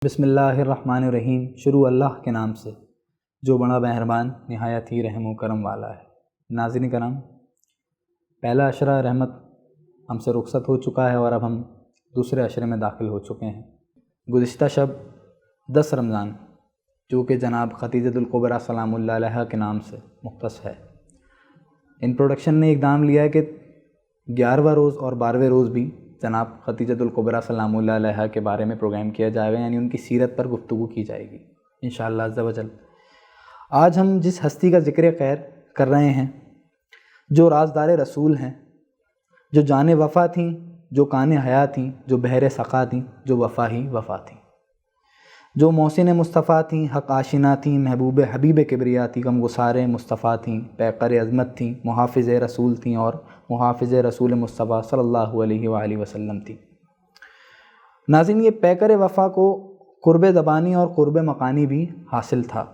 بسم اللہ الرحمن الرحیم۔ شروع اللہ کے نام سے جو بڑا مہربان نہایت ہی رحم و کرم والا ہے۔ ناظرین کرام، پہلا عشرہ رحمت ہم سے رخصت ہو چکا ہے اور اب ہم دوسرے عشرے میں داخل ہو چکے ہیں۔ گزشتہ شب 10 رمضان جو کہ جناب ختیجۃ الکبریٰ سلام اللہ علیہا کے نام سے مختص ہے، ان پروڈکشن نے اقدام لیا ہے کہ 11واں روز اور 12ویں روز بھی جناب ختیجۃ الکبریٰ سلام اللہ علیہا کے بارے میں پروگرام کیا جائے گا، یعنی ان کی سیرت پر گفتگو کی جائے گی انشاءاللہ عز و جل۔ آج ہم جس ہستی کا ذکر خیر کر رہے ہیں، جو رازدار رسول ہیں، جو جان وفا تھیں، جو کان حیا تھیں، جو بحر سقا تھیں، جو وفا ہی وفا تھیں، جو محسن مصطفیٰ تھیں، حق آشنا تھیں، محبوب حبیب کبریا تھیں، غم گسار مصطفیٰ تھیں، پیکر عظمت تھیں، محافظ رسول تھیں اور محافظ رسول مصطفیٰ صلی اللہ علیہ وآلہ وسلم تھیں۔ ناظرین، یہ پیکر وفا کو قرب زبانی اور قرب مکانی بھی حاصل تھا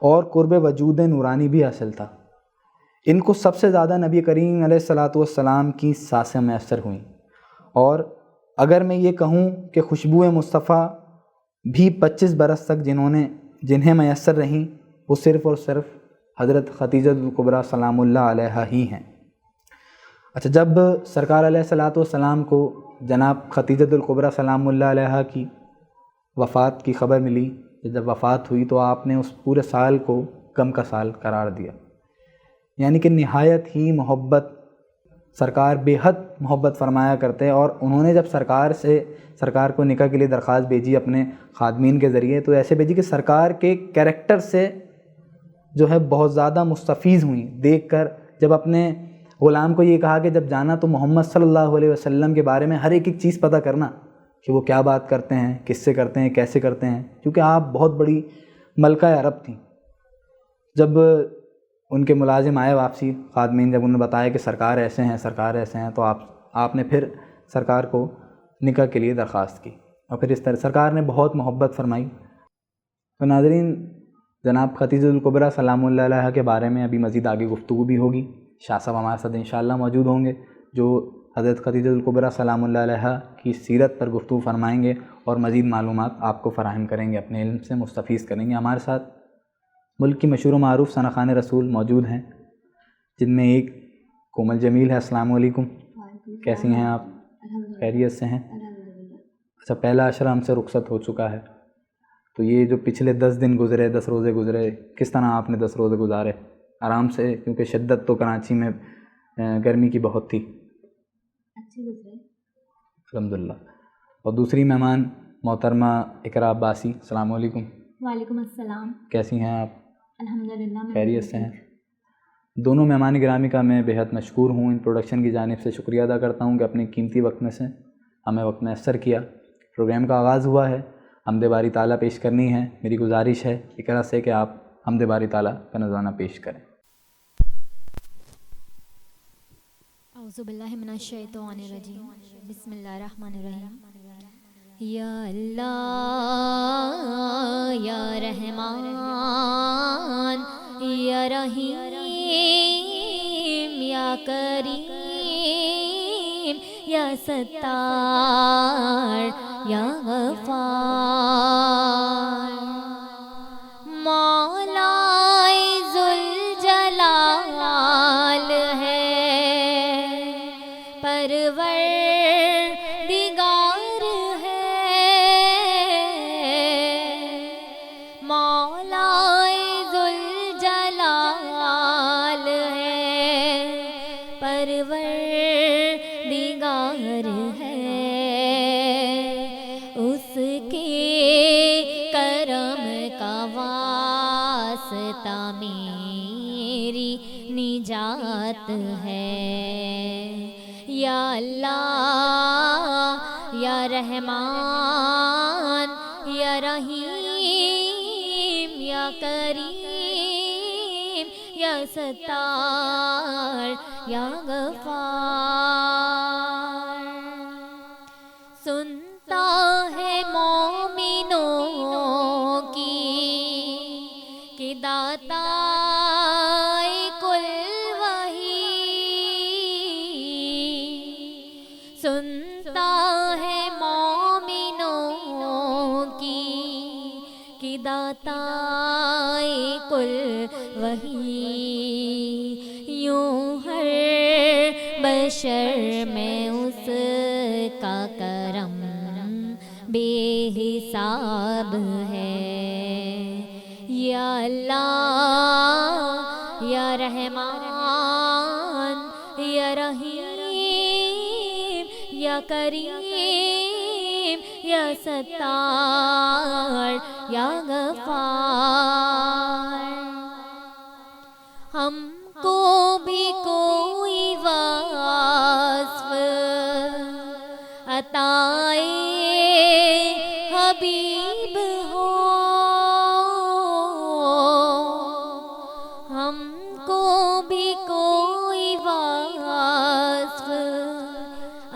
اور قرب وجود نورانی بھی حاصل تھا۔ ان کو سب سے زیادہ نبی کریم علیہ الصلاۃ والسلام کی سانسیں میسر ہوئیں، اور اگر میں یہ کہوں کہ خوشبو مصطفیٰ بھی 25 برس تک جنہیں میسر رہیں، وہ صرف اور صرف حضرت ختیجۃ الکبریٰ سلام اللہ علیہا ہی ہیں۔ اچھا، جب سرکار علیہ الصلاۃ والسلام کو جناب ختیجۃ الکبریٰ سلام اللہ علیہا کی وفات کی خبر ملی، جب وفات ہوئی تو آپ نے اس پورے سال کو غم کا سال قرار دیا، یعنی کہ نہایت ہی محبت، سرکار بے حد محبت فرمایا کرتے، اور انہوں نے جب سرکار کو نکاح کے لیے درخواست بھیجی اپنے خادمین کے ذریعے، تو ایسے بھیجی کہ سرکار کے کیریکٹر سے جو ہے بہت زیادہ مستفیض ہوئیں دیکھ کر۔ جب اپنے غلام کو یہ کہا کہ جب جانا تو محمد صلی اللہ علیہ وسلم کے بارے میں ہر ایک چیز پتہ کرنا، کہ وہ کیا بات کرتے ہیں، کس سے کرتے ہیں، کیسے کرتے ہیں، کیونکہ آپ بہت بڑی ملکہ عرب تھیں۔ جب ان کے ملازم آئے واپسی، خادمین، جب انہوں نے بتایا کہ سرکار ایسے ہیں، سرکار ایسے ہیں، تو آپ نے پھر سرکار کو نکاح کے لیے درخواست کی، اور پھر اس طرح سرکار نے بہت محبت فرمائی۔ تو ناظرین، جناب ختیجۃ الکبریٰ سلام اللہ علیہا کے بارے میں ابھی مزید آگے گفتگو بھی ہوگی۔ شاہ صاحب ہمارے ساتھ انشاءاللہ موجود ہوں گے، جو حضرت ختیجۃ الکبریٰ سلام اللہ علیہا کی سیرت پر گفتگو فرمائیں گے اور مزید معلومات آپ کو فراہم کریں گے، اپنے علم سے مستفیض کریں گے۔ ہمارے ساتھ ملک کی مشہور و معروف ثنا خوان رسول موجود ہیں، جن میں ایک کومل جمیل ہے۔ السلام علیکم، کیسی ہیں آپ؟ خیریت سے ہیں؟ اچھا، پہلا عشرہ ہم سے رخصت ہو چکا ہے، تو یہ جو پچھلے 10 دن گزرے، 10 روزے گزرے، کس طرح آپ نے 10 روزے گزارے؟ آرام سے، کیونکہ شدت تو کراچی میں گرمی کی بہت تھی۔ اچھے گزرے الحمدللہ۔ اور دوسری مہمان محترمہ اقراء عباسی، السلام علیکم۔ وعلیکم السلام، کیسی ہیں آپ؟ الحمدللہ خیریت سے ہیں؟ دونوں مہمان گرامی کا میں بےحد مشکور ہوں، ان پروڈکشن کی جانب سے شکریہ ادا کرتا ہوں کہ اپنے قیمتی وقت میں سے ہمیں وقت میسر کیا۔ پروگرام کا آغاز ہوا ہے، حمد باری تعالیٰ پیش کرنی ہے۔ میری گزارش ہے اقراء سے کہ آپ حمد باری تعالیٰ کا نذرانہ پیش کریں۔ اعوذ باللہ من الشیطان الرجیم، بسم اللہ الرحمن الرحیم۔ یا اللہ یا رحمان یا رحیم یا کریم یا ستار یا غفار، مولا ذوالجلال ہے، پروردگار ہے، مولا ذوالجلال ہے، پروردگار ہے، اس کے کرم کا واسطہ میری نجات ہے۔ یا اللہ یا رحمان یا رحیم یا کریم یا ستار یا غفار، سنتا ہے مومنوں کی کہ داتا کل وہی، سنتا ہے مومنوں کی داتائے کل وہی، یوں ہر بشر میں اس کا کرم بے حساب ہے۔ یا اللہ یا رحمان یا رحیم یا کریم یا ستار یا غفار، ہم کو بھی کوئی وصف عطائے حبیب ہو، ہم کو بھی کوئی وصف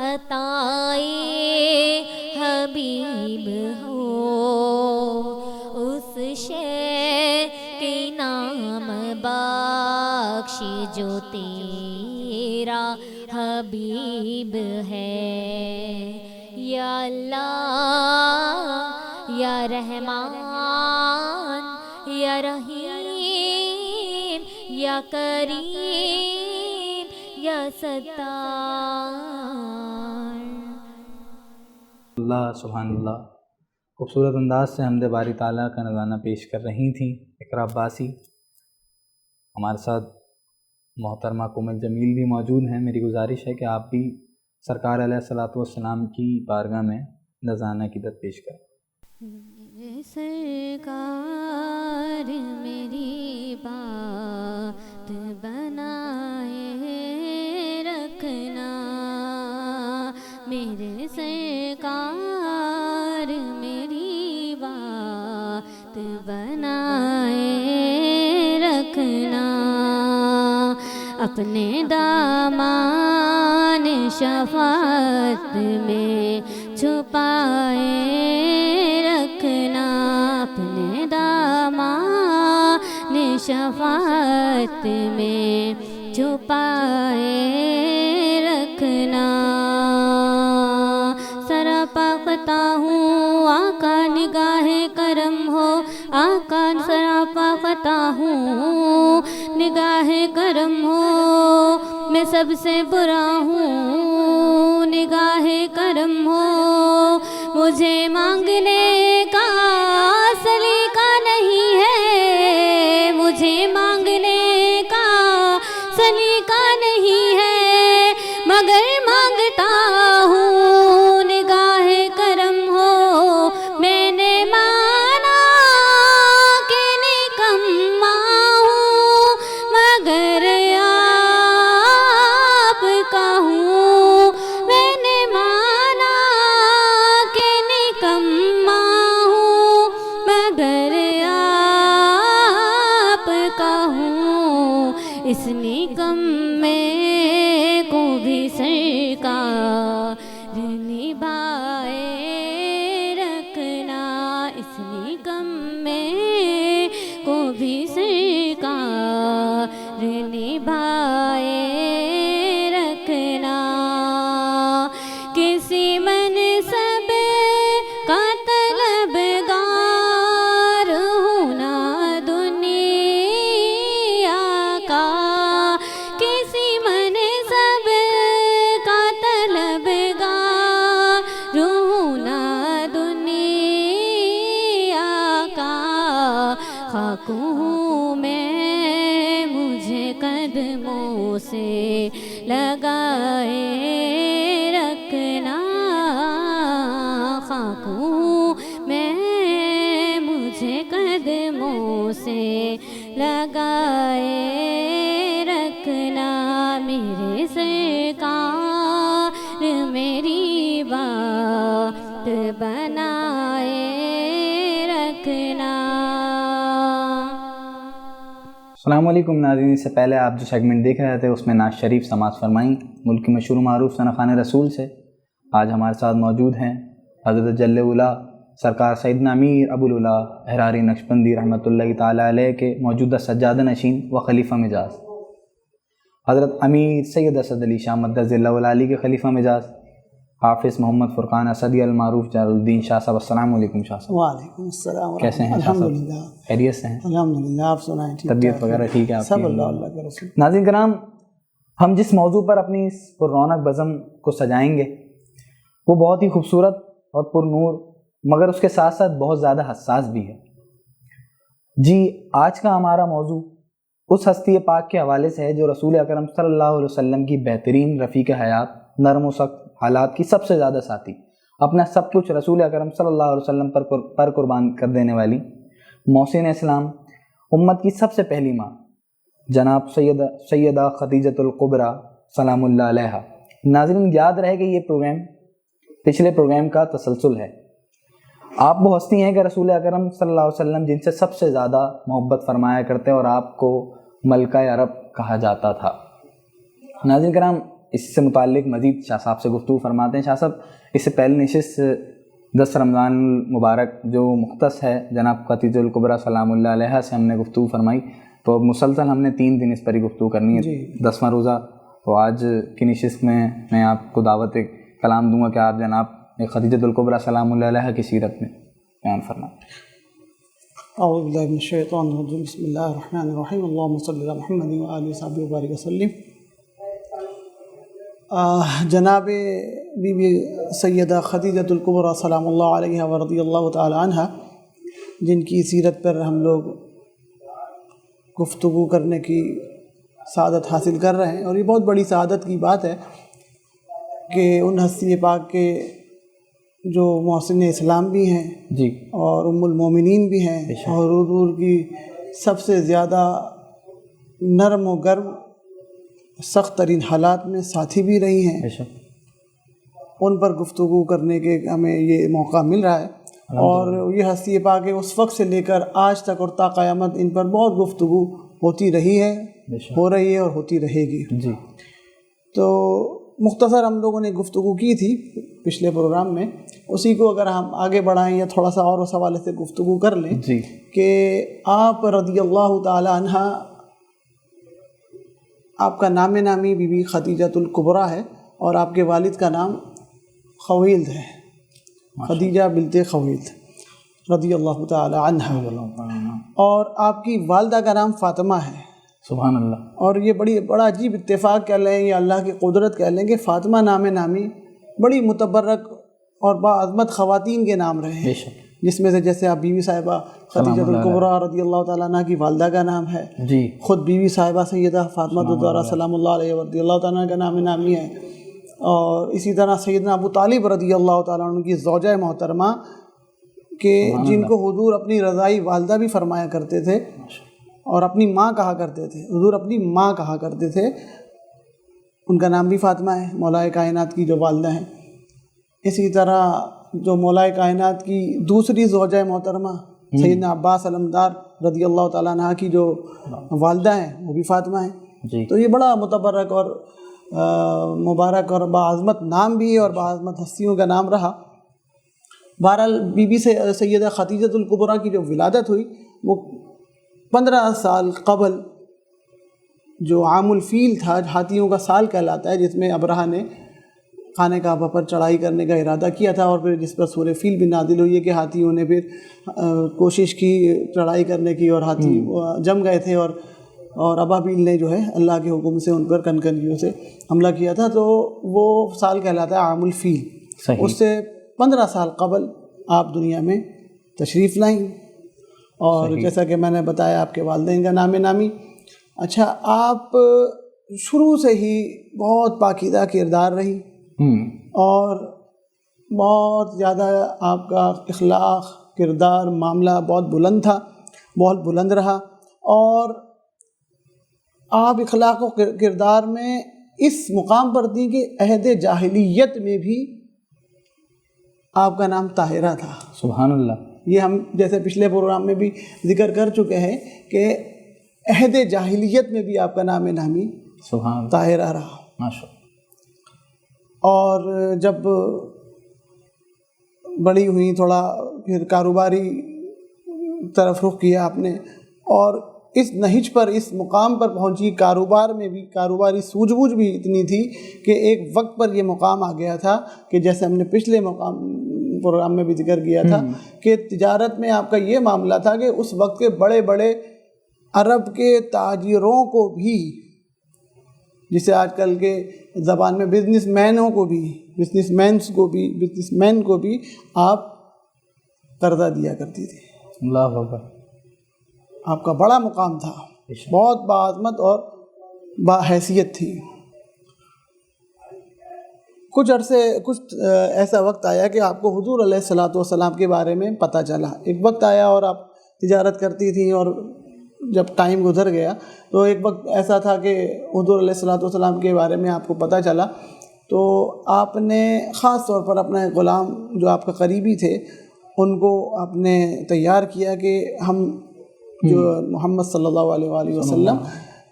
عطائے حبیب ہو، اس شے کے نام بخش جو تیرا حبیب ہے۔ یا اللہ یا رحمان یا رحیم یا کریم یا ستار۔ اللہ سبحان اللہ، خوبصورت انداز سے حمد باری تعالیٰ کا نذرانہ پیش کر رہی تھیں اقرا عباسی۔ ہمارے ساتھ محترمہ کومل جمیل بھی موجود ہیں۔ میری گزارش ہے کہ آپ بھی سرکار علیہ الصلوۃ والسلام کی بارگاہ میں نذرانہ عقیدت پیش کریں۔ میرے سرکار میری بات بنائے رکھنا، میرے سرکار میری بات بنائے رکھنا، اپنے دامان شفاعت میں چھپائے رکھنا، اپنے دامان شفاعت میں چھپائے رکھنا، سراپا خطا ہوں آقا نگاہ کرم ہو، آقا سراپا خطا ہوں نگاہ کرم ہو، میں سب سے برا ہوں نگاہ کرم ہو، مجھے مانگنے کا سلیقہ نہیں ہے، مجھے مانگنے کا سلیقہ نہیں ہے، مگر مانگتا ہوں نگاہ کرم ہو، میں نے مانا کہ نکما ہوں مگر آپ کا ہوں، میں نے مانا کہ نکما ہوں مگر آپ کا ہوں، اس نکمے کو بھی سرکار نبھائے رکھنا، اس نکمے کو بھی سرکار نبھائے رکھنا، کسی منصب کا طلبگار ہونا دنیا کا، کسی منصب کا طلبگار ہونا دنیا کا، خاک ہوں میں مجھے قدموں سے لگائے رکھنا، خاک ہوں میں مجھے قدموں سے لگائے رکھنا، میرے سرکار میری بات بنائے رکھنا۔ السلام علیکم ناظرین، اس سے پہلے آپ جو سیگمنٹ دیکھ رہے تھے اس میں نعت شریف سماعت فرمائیں ملک کی مشہور معروف ثناخوان رسول سے۔ آج ہمارے ساتھ موجود ہیں حضرت جل اولا سرکار سیدنا امیر ابو الاولا احراری نقشبندی رحمۃ اللہ تعالیٰ علیہ کے موجودہ سجادہ نشین و خلیفہ مجاز، حضرت امیر سید اسد علی شاہ مدظ اللہ علی کے خلیفہ مجاز، حافظ محمد فرقان اسدی المعروف جلال الدین شاہ صاحب. السلام علیکم شاہ صاحب. وعلیکم السلام. کیسے ہیں شاہ صاحب؟ الحمدللہ خیریت سے ہیں؟ الحمدللہ. آپ سنائیں؟ طبیعت وغیرہ ٹھیک ہے آپ سب کی؟ اللہ کے رسول. ناظرین کرام، ہم جس موضوع پر اپنی اس پر رونق بزم کو سجائیں گے وہ بہت ہی خوبصورت اور پر نور، مگر اس کے ساتھ ساتھ بہت زیادہ حساس بھی ہے. جی، آج کا ہمارا موضوع اس ہستی پاک کے حوالے سے ہے جو رسول اکرم صلی اللہ علیہ وسلم کی بہترین رفیق حیات، نرم و سخت حالات کی سب سے زیادہ ساتھی، اپنا سب کچھ رسول اکرم صلی اللہ علیہ وسلم پر قربان کر دینے والی محسن اسلام، امت کی سب سے پہلی ماں جناب سیدہ خدیجۃ الکبریٰ سلام اللہ علیہا. ناظرین، یاد رہے کہ یہ پروگرام پچھلے پروگرام کا تسلسل ہے. آپ وہ ہستی ہیں کہ رسول اکرم صلی اللہ علیہ وسلم جن سے سب سے زیادہ محبت فرمایا کرتے اور آپ کو ملکہ عرب کہا جاتا تھا. ناظرین کرام، اس سے متعلق مزید شاہ صاحب سے گفتگو فرماتے ہیں. شاہ صاحب، اس سے پہلے نشست 10 رمضان مبارک جو مختص ہے جناب خدیجہ الکبریٰ سلام اللہ علیہا سے ہم نے گفتگو فرمائی، تو اب مسلسل ہم نے 3 دن اس پر ہی گفتگو کرنی ہے. 10واں روزہ تو آج کی نشست میں آپ کو دعوت کلام دوں گا کہ آپ جناب خدیجۃ الکبریٰ سلام اللہ علیہا کی سیرت میں بیان فرمائیں. اعوذ باللہ من الشیطان الرجیم. بسم اللہ الرحمن الرحیم. اللہم صلی علی محمد و آلہ وصحبہ وبارک وسلم. جناب بی بی سیدہ خدیجۃ الکبریٰ سلام اللہ علیہ و رضی اللہ تعالی عنہ، جن کی سیرت پر ہم لوگ گفتگو کرنے کی سعادت حاصل کر رہے ہیں، اور یہ بہت بڑی سعادت کی بات ہے کہ ان ہستی پاک کے جو محسن اسلام بھی ہیں جی، اور ام المومنین بھی ہیں، اور حضور کی سب سے زیادہ نرم و گرم سخت ترین حالات میں ساتھی بھی رہی ہیں، ان پر گفتگو کرنے کے ہمیں یہ موقع مل رہا ہے. اور یہ ہستی پاک اس وقت سے لے کر آج تک اور تا قیامت ان پر بہت گفتگو ہوتی رہی ہے، ہو رہی ہے اور ہوتی رہے گی. جی، تو مختصر ہم لوگوں نے گفتگو کی تھی پچھلے پروگرام میں، اسی کو اگر ہم آگے بڑھائیں یا تھوڑا سا اور اس حوالے سے گفتگو کر لیں جی، کہ آپ رضی اللہ تعالی عنہ، آپ کا نام نامی بی بی خدیجۃ الکبریٰ ہے اور آپ کے والد کا نام خویلد ہے، خدیجہ بنت خویلد رضی اللہ تعالی عنہ، اور آپ کی والدہ کا نام فاطمہ ہے. سبحان اللہ. اور یہ بڑا عجیب اتفاق کہہ لیں یا اللہ کی قدرت کہہ لیں کہ فاطمہ نام نامی بڑی متبرک اور باعظمت خواتین کے نام رہے ہیں، جس میں سے جیسے آپ بیوی صاحبہ خدیجۃ الکبریٰ رضی اللہ تعالیٰ عنہ کی والدہ کا نام ہے، جی، خود بیوی صاحبہ سیدہ فاطمہ الزہرا سلام اللہ علیہ رضی اللہ تعالیٰ عنہ کا نام نامی ہے. اور اسی طرح سیدنا ابو طالب رضی اللہ تعالیٰ عنہ کی زوجہ محترمہ کہ جن کو حضور اپنی رضائی والدہ بھی فرمایا کرتے تھے اور اپنی ماں کہا کرتے تھے، حضور اپنی ماں کہا کرتے تھے، ان کا نام بھی فاطمہ ہے، مولا کائنات کی جو والدہ ہیں. اسی طرح جو مولا کائنات کی دوسری زوجہ محترمہ سیدنا عباس علمدار رضی اللہ تعالیٰ عنہ کی جو والدہ ہیں وہ بھی فاطمہ ہیں. تو یہ بڑا متبرک اور مبارک اور باعظمت نام بھی ہے اور باعظمت ہستیوں کا نام رہا. بہرحال بی بی سیدہ خدیجۃ الکبریٰ کی جو ولادت ہوئی وہ 15 سال قبل جو عام الفیل تھا، ہاتھیوں کا سال کہلاتا ہے، جس میں ابرہہ نے خانہ کعبہ پر چڑھائی کرنے کا ارادہ کیا تھا، اور پھر جس پر سورہ فیل بھی نازل ہوئی ہے کہ ہاتھیوں نے پھر کوشش کی چڑھائی کرنے کی اور ہاتھی جم گئے تھے، اور ابابیل نے جو ہے اللہ کے حکم سے ان پر کنکریوں سے حملہ کیا تھا. تو وہ سال کہلاتا ہے عام الفیل. اس سے 15 سال قبل آپ دنیا میں تشریف لائیں، اور جیسا کہ میں نے بتایا آپ کے والدین کا نام نامی. اچھا، آپ شروع سے ہی بہت پاکیزہ کردار رہی اور بہت زیادہ آپ کا اخلاق، کردار، معاملہ بہت بلند تھا، بہت بلند رہا. اور آپ اخلاق و کردار میں اس مقام پر تھی کہ عہد جاہلیت میں بھی آپ کا نام طاہرہ تھا. سبحان اللہ. یہ ہم جیسے پچھلے پروگرام میں بھی ذکر کر چکے ہیں کہ عہد جاہلیت میں بھی آپ کا نام نامی طاہرہ رہا. ماشاء اللہ. اور جب بڑی ہوئی تھوڑا پھر کاروباری طرف رخ کیا آپ نے، اور اس نہج پر، اس مقام پر پہنچی. کاروبار میں بھی کاروباری سوجھ بوجھ بھی اتنی تھی کہ ایک وقت پر یہ مقام آ گیا تھا کہ جیسے ہم نے پچھلے پروگرام میں بھی ذکر کیا تھا کہ تجارت میں آپ کا یہ معاملہ تھا کہ اس وقت کے بڑے بڑے عرب کے تاجروں کو بھی، جسے آج کل کے زبان میں بزنس مینوں کو بھی، بزنس مین کو بھی آپ قرضہ دیا کرتی تھی. اللہ اکبر. آپ کا بڑا مقام تھا، بہت باعظمت اور باحیثیت تھی. کچھ ایسا وقت آیا کہ آپ کو حضور علیہ الصلاۃ والسلام کے بارے میں پتہ چلا. ایک وقت آیا اور آپ تجارت کرتی تھیں، اور جب ٹائم گزر گیا تو ایک وقت ایسا تھا کہ حضور علیہ الصلاۃ والسلام کے بارے میں آپ کو پتہ چلا، تو آپ نے خاص طور پر اپنا ایک غلام جو آپ کا قریبی تھے ان کو آپ نے تیار کیا کہ ہم جو محمد صلی اللہ علیہ وآلہ وسلم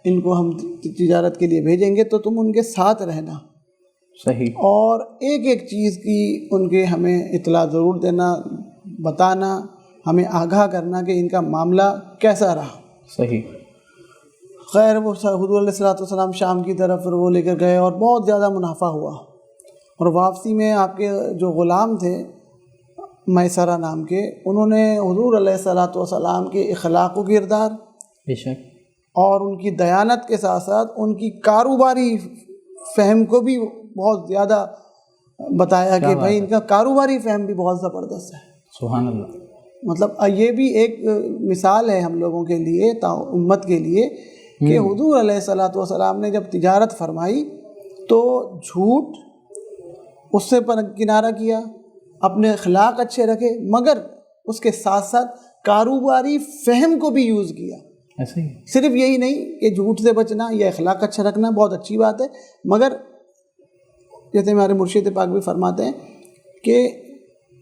ان کو ہم تجارت کے لیے بھیجیں گے تو تم ان کے ساتھ رہنا. صحیح. اور ایک ایک چیز کی ان کے ہمیں اطلاع ضرور دینا، بتانا، ہمیں آگاہ کرنا کہ ان کا معاملہ کیسا رہا. صحیح. خیر وہ حضور علیہ الصلاۃ والسلام شام کی طرف وہ لے کر گئے اور بہت زیادہ منافع ہوا. اور واپسی میں آپ کے جو غلام تھے میسرہ نام کے، انہوں نے حضور علیہ الصلاۃ والسلام کے اخلاق و کردار، بے شک، اور ان کی دیانت کے ساتھ ساتھ ان کی کاروباری فہم کو بھی بہت زیادہ بتایا کہ بھائی ان کا کاروباری فہم بھی بہت زبردست ہے. سبحان اللہ. مطلب یہ بھی ایک مثال ہے ہم لوگوں کے لیے، امت کے لیے، کہ حضور علیہ الصلاۃ والسلام نے جب تجارت فرمائی تو جھوٹ اس سے کنارہ کیا، اپنے اخلاق اچھے رکھے، مگر اس کے ساتھ ساتھ کاروباری فہم کو بھی یوز کیا. ایسے ہی صرف یہی نہیں کہ جھوٹ سے بچنا یا اخلاق اچھا رکھنا بہت اچھی بات ہے، مگر جیسے ہمارے مرشد پاک بھی فرماتے ہیں کہ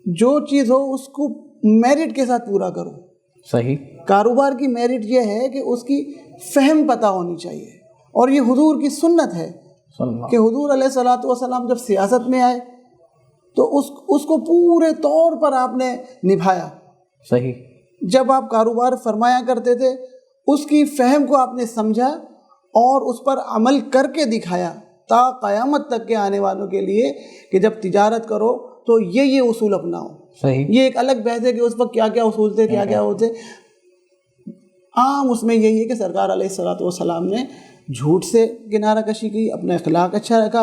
جو چیز ہو اس کو میرٹ کے ساتھ پورا کرو. صحیح. کاروبار کی میرٹ یہ ہے کہ اس کی فہم پتہ ہونی چاہیے، اور یہ حضور کی سنت ہے کہ حضور علیہ الصلاۃ والسلام جب سیاست میں آئے تو اس کو پورے طور پر آپ نے نبھایا. صحیح. جب آپ کاروبار فرمایا کرتے تھے اس کی فہم کو آپ نے سمجھا اور اس پر عمل کر کے دکھایا تا قیامت تک کے آنے والوں کے لیے کہ جب تجارت کرو تو یہ اصول اپناؤ. صحیح. یہ ایک الگ بحث ہے کہ اس وقت کیا کیا اصول تھے، کیا کیا ہوتے. عام اس میں یہی ہے کہ سرکار علیہ الصلاۃ والسلام نے جھوٹ سے کنارہ کشی کی، اپنا اخلاق اچھا رکھا،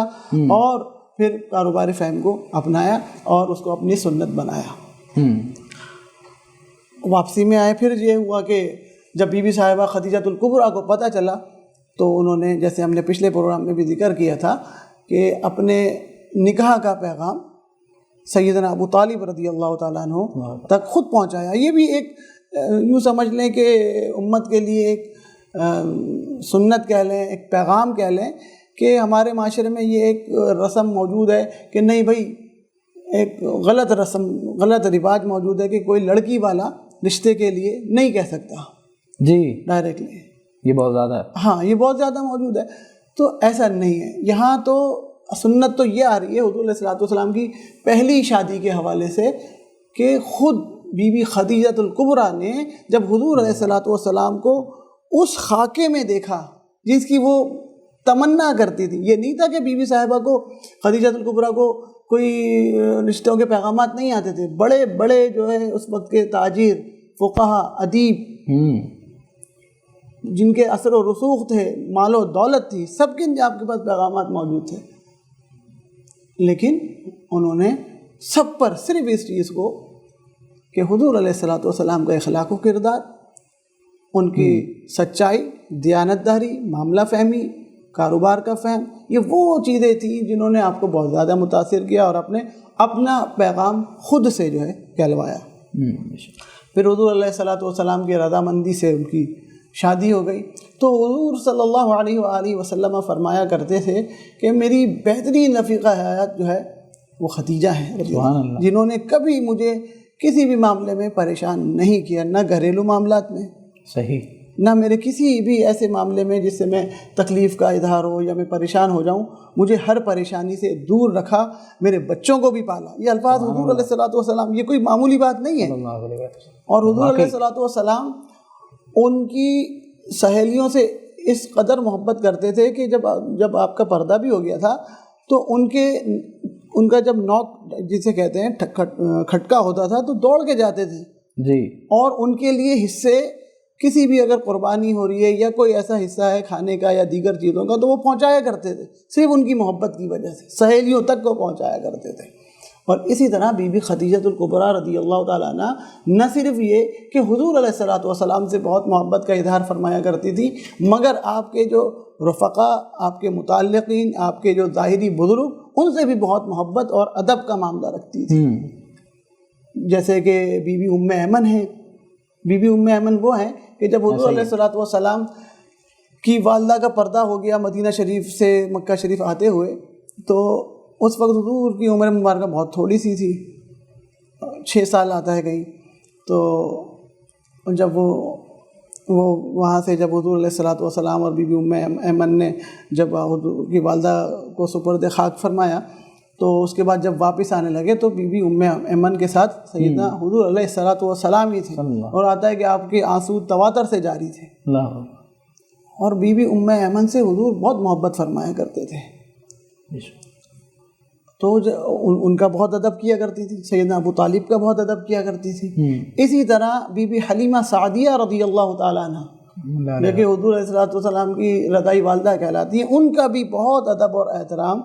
اور پھر کاروباری فہم کو اپنایا اور اس کو اپنی سنت بنایا. واپسی میں آئے، پھر یہ ہوا کہ جب بی بی صاحبہ خدیجۃ الکبریٰ کو پتہ چلا تو انہوں نے، جیسے ہم نے پچھلے پروگرام میں بھی ذکر کیا تھا، کہ اپنے نکاح کا پیغام سیدنا ابو طالب رضی اللہ تعالیٰ عنہ تک خود پہنچایا. یہ بھی ایک یوں سمجھ لیں کہ امت کے لیے ایک سنت کہہ لیں، ایک پیغام کہہ لیں کہ ہمارے معاشرے میں یہ ایک رسم موجود ہے کہ نہیں بھائی، ایک غلط رسم، غلط رواج موجود ہے کہ کوئی لڑکی والا رشتے کے لیے نہیں کہہ سکتا جی ڈائریکٹلی. یہ بہت زیادہ ہے. ہاں، یہ بہت زیادہ موجود ہے. تو ایسا نہیں ہے. یہاں تو سنت تو یہ آ رہی ہے حضور علیہ الصلوۃ والسلام کی پہلی شادی کے حوالے سے کہ خود بی بی خدیجۃ الکبریٰ نے جب حضور علیہ الصلوۃ والسلام کو اس خاکے میں دیکھا جس کی وہ تمنا کرتی تھی. یہ نہیں تھا کہ بی بی صاحبہ کو، خدیجۃ الکبریٰ کو کوئی رشتوں کے پیغامات نہیں آتے تھے. بڑے بڑے جو ہے اس وقت کے تاجر، فقہا، ادیب، جن کے اثر و رسوخ تھے، مال و دولت تھی، سب کے آپ کے پاس پیغامات موجود تھے. لیکن انہوں نے سب پر صرف اس چیز کو کہ حضور علیہ الصلوۃ والسلام کا اخلاق و کردار، ان کی سچائی، دیانتداری، معاملہ فہمی، کاروبار کا فہم، یہ وہ چیزیں تھیں جنہوں نے آپ کو بہت زیادہ متاثر کیا اور اپنا پیغام خود سے جو ہے کہلوایا. پھر حضور علیہ الصلوۃ والسلام کی رضامندی سے ان کی شادی ہو گئی. تو حضور صلی اللہ علیہ وآلہ وسلم فرمایا کرتے تھے کہ میری بہترین رفیقہ حیات جو ہے وہ خدیجہ ہے، جنہوں نے کبھی مجھے کسی بھی معاملے میں پریشان نہیں کیا، نہ گھریلو معاملات میں، صحیح، نہ میرے کسی بھی ایسے معاملے میں جس سے میں تکلیف کا اظہار ہو یا میں پریشان ہو جاؤں. مجھے ہر پریشانی سے دور رکھا، میرے بچوں کو بھی پالا. یہ الفاظ حضور علیہ الصلوۃ والسلام، یہ کوئی معمولی بات نہیں ہے. اور حضور علیہ الصلوۃ والسلام ان کی سہیلیوں سے اس قدر محبت کرتے تھے کہ جب آپ کا پردہ بھی ہو گیا تھا تو ان کا جب نوک جسے کہتے ہیں کھٹکا ہوتا تھا تو دوڑ کے جاتے تھے جی، اور ان کے لیے حصے کسی بھی اگر قربانی ہو رہی ہے یا کوئی ایسا حصہ ہے کھانے کا یا دیگر چیزوں کا تو وہ پہنچایا کرتے تھے، صرف ان کی محبت کی وجہ سے سہیلیوں تک کو پہنچایا کرتے تھے۔ اور اسی طرح بی بی خدیجہ الکبریٰ رضی اللہ تعالیٰ عنہ نہ صرف یہ کہ حضور علیہ الصلوۃ والسلام سے بہت محبت کا اظہار فرمایا کرتی تھی، مگر آپ کے جو رفقا، آپ کے متعلقین، آپ کے جو ظاہری بزرگ، ان سے بھی بہت محبت اور ادب کا معاملہ رکھتی تھی۔ جیسے کہ بی بی ام ایمن ہیں، بی بی ام ایمن وہ ہیں کہ جب حضور علیہ الصلوۃ والسلام کی والدہ کا پردہ ہو گیا مدینہ شریف سے مکہ شریف آتے ہوئے، تو اس وقت حضور کی عمر مبارکہ بہت تھوڑی سی تھی، 6 سال آتا ہے کہیں۔ تو جب وہ وہاں سے جب حضور علیہ الصلوۃ والسلام اور بی بی ام ایمن نے جب حضور کی والدہ کو سپرد خاک فرمایا، تو اس کے بعد جب واپس آنے لگے تو بی بی ام ایمن کے ساتھ سیدنا حضور علیہ الصلوۃ والسلام ہی تھے، اور آتا ہے کہ آپ کے آنسو تواتر سے جاری تھے، اور بی بی ام ایمن سے حضور بہت محبت فرمایا کرتے تھے، تو ان کا بہت ادب کیا کرتی تھی، سیدنا ابو طالب کا بہت ادب کیا کرتی تھی۔ اسی طرح بی بی حلیمہ سعدیہ رضی اللہ تعالیٰ عنہ، جو کہ حضور علیہ الصلوۃ والسلام کی رضائی والدہ کہلاتی ہیں، ان کا بھی بہت ادب اور احترام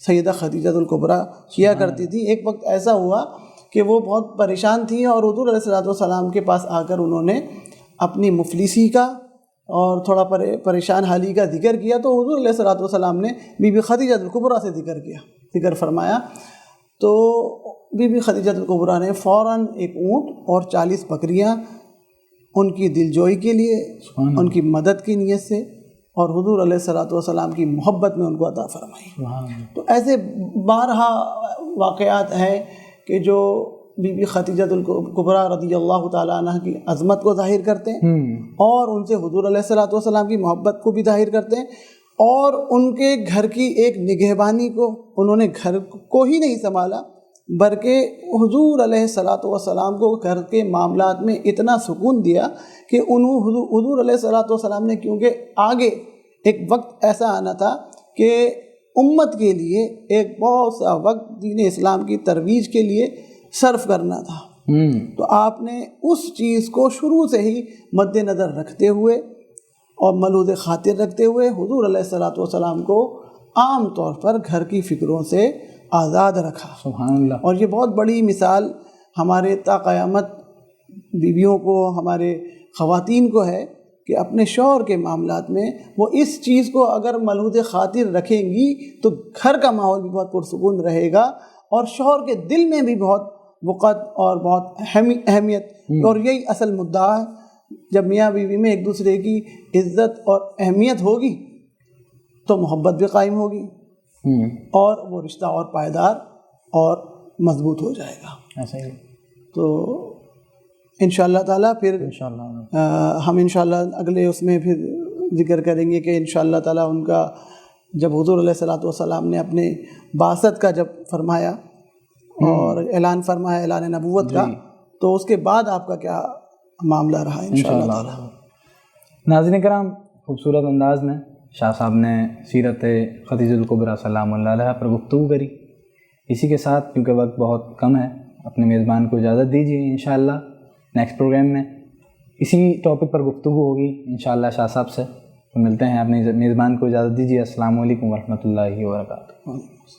سیدہ خدیجہ الکبریٰ کیا کرتی تھی۔ ایک وقت ایسا ہوا کہ وہ بہت پریشان تھی اور حضور علیہ الصلوۃ والسلام کے پاس آ کر انہوں نے اپنی مفلسی کا اور تھوڑا پریشان حالی کا ذکر کیا، تو حضور علیہ الصلوۃ والسلام نے بی بی خدیجہ الکبریٰ سے ذکر فرمایا، تو بی بی خدیجہ الکبریٰ نے فوراً ایک اونٹ اور 40 بکریاں ان کی دلجوئی کے لیے، ان کی مدد کی نیت سے اور حضور علیہ الصلوۃ والسلام کی محبت میں ان کو عطا فرمائی۔ تو ایسے بارہا واقعات ہیں کہ جو بی بی خدیجہ الکبریٰ رضی اللہ تعالیٰ عنہ کی عظمت کو ظاہر کرتے ہیں، اور ان سے حضور علیہ الصلوۃ والسلام کی محبت کو بھی ظاہر کرتے ہیں، اور ان کے گھر کی ایک نگہبانی کو، انہوں نے گھر کو ہی نہیں سنبھالا بلکہ حضور علیہ الصلوۃ والسلام کو گھر کے معاملات میں اتنا سکون دیا کہ حضور علیہ الصلوۃ والسلام نے، کیونکہ آگے ایک وقت ایسا آنا تھا کہ امت کے لیے ایک بہت سا وقت دین اسلام کی ترویج کے لیے صرف کرنا تھا، تو آپ نے اس چیز کو شروع سے ہی مد نظر رکھتے ہوئے اور ملحوظ خاطر رکھتے ہوئے حضور علیہ الصلوۃ والسلام کو عام طور پر گھر کی فکروں سے آزاد رکھا۔ سبحان اللہ۔ اور یہ بہت بڑی مثال ہمارے تا قیامت بیویوں کو، ہمارے خواتین کو ہے کہ اپنے شوہر کے معاملات میں وہ اس چیز کو اگر ملحوظ خاطر رکھیں گی تو گھر کا ماحول بھی بہت پرسکون رہے گا، اور شوہر کے دل میں بھی بہت وقت اور بہت اہمیت، اور یہی اصل مدعا ہے۔ جب میاں بیوی میں ایک دوسرے کی عزت اور اہمیت ہوگی تو محبت بھی قائم ہوگی، اور وہ رشتہ اور پائیدار اور مضبوط ہو جائے گا۔ ایسا ہی۔ تو انشاءاللہ تعالیٰ پھر ہم انشاءاللہ اگلے اس میں پھر ذکر کریں گے کہ انشاءاللہ تعالیٰ ان کا جب حضور علیہ الصلوۃ والسلام نے اپنے بعثت کا جب فرمایا اور اعلان فرمایا، اعلان نبوت کا، تو اس کے بعد آپ کا کیا معاملہ رہا انشاءاللہ تعالیٰ۔ ناظرین کرام، خوبصورت انداز میں شاہ صاحب نے سیرت خدیجہ الکبریٰ سلام اللہ علیہ پر گفتگو کری۔ اسی کے ساتھ کیونکہ وقت بہت کم ہے، اپنے میزبان کو اجازت دیجیے، انشاءاللہ نیکسٹ پروگرام میں اسی ٹاپک پر گفتگو ہوگی انشاءاللہ شاہ صاحب سے۔ تو ملتے ہیں، اپنے میزبان کو اجازت دیجیے۔ السلام علیکم ورحمۃ اللہ وبرکاتہ۔